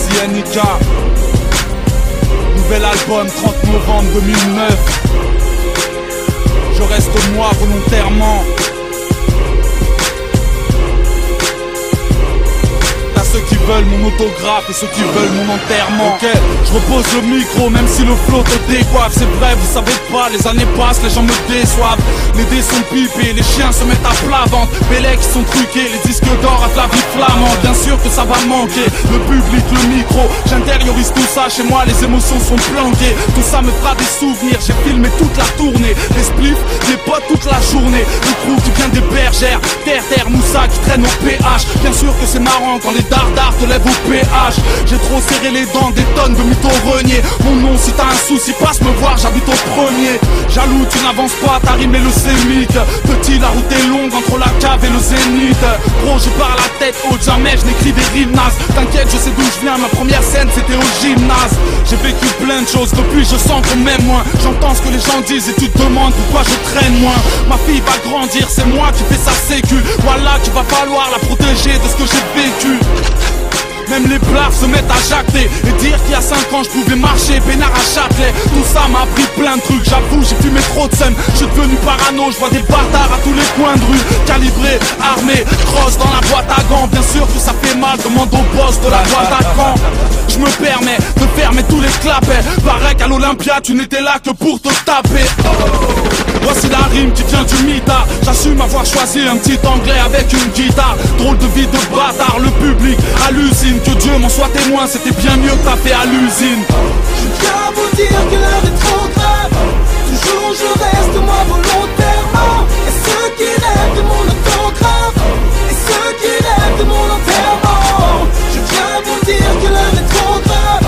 MC NK. Nouvel album 30 novembre 2009. Je reste moi volontairement. Ceux qui veulent mon autographe et ceux qui veulent mon enterrement. Ok, je repose le micro même si le flow te décoiffe. C'est vrai, vous savez pas, les années passent, les gens me déçoivent. Les dés sont pipés, les chiens se mettent à plat ventre. Les legs sont truqués, les disques d'or à la vie flamande. Bien sûr que ça va manquer, le public, le micro. J'intériorise tout ça, chez moi les émotions sont planquées. Tout ça me fera des souvenirs, j'ai filmé toute la tournée. Les spliffs, les potes toute la journée. Le crew qui vient des bergères, terre, moussa qui traîne au PH. Bien sûr que c'est marrant quand les dards te lève au péage. J'ai trop serré les dents, des tonnes de mythos reniés. Mon nom si t'as un souci, passe me voir, j'habite au premier. Jaloux, tu n'avances pas, t'as rimé le sémique. Petit, la route est longue entre la cave et le zénith. Gros, je pars la tête haute, jamais je n'écris des rimes nazes. T'inquiète, je sais d'où je viens, ma première scène c'était au gymnase. J'ai vécu plein de choses, depuis je sens qu'on m'aime moins. J'entends ce que les gens disent et tu te demandes pourquoi je traîne moins. Ma fille va grandir, c'est moi qui fais sa sécu. Voilà qu'il va falloir la protéger de ce que j'ai vécu. Même les blagues se mettent à jacter et dire qu'il y a 5 ans je pouvais marcher peinard à Châtelet. Tout ça m'a appris plein de trucs, j'avoue j'ai fumé trop de seum. Je suis devenu parano, je vois des bâtards à tous les coins de rue. Calibré, armé, cross dans la boîte à gants. Bien sûr que ça fait mal, demande au boss de la boîte à gants. Je me permets de fermer tous les clapets. Pareil qu'à l'Olympia tu n'étais là que pour te taper. Voici la rime qui vient du mitard. J'assume avoir choisi un petit anglais avec une guitare. Drôle de vie de bâtard, le public hallucine. Que Dieu m'en soit témoin, c'était bien mieux que t'as fait à l'usine. Je viens vous dire que l'heure est trop grave. Toujours je reste moi volontairement. Et ceux qui rêvent de mon autographe, et ceux qui rêvent de mon enterrement. Je viens vous dire que l'heure est trop grave.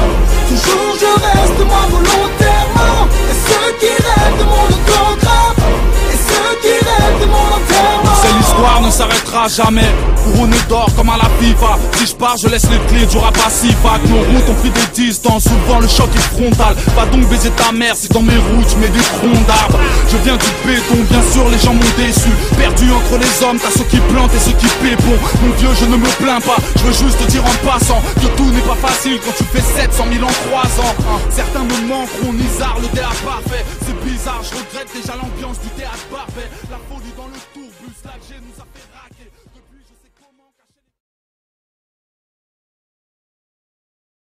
Toujours je reste moi volontairement. Et ceux qui rêvent de mon autographe, et ceux qui rêvent de mon enterrement. C'est l'histoire ne s'arrêtera jamais. Couronné d'or comme à la FIFA. Si je pars je laisse les clés du rap à Sifac. Nos routes ont pris des distances, souvent le choc est frontal. Va donc baiser ta mère si dans mes routes je mets des troncs d'arbres. Je viens du béton, bien sûr les gens m'ont déçu. Perdu entre les hommes, t'as ceux qui plantent et ceux qui pépont. Mon vieux je ne me plains pas, je veux juste te dire en passant que tout n'est pas facile quand tu fais 700 000 en 3 ans. Certains me manqueront, Nizar le théâtre parfait. C'est bizarre, je regrette déjà l'ambiance du théâtre parfait.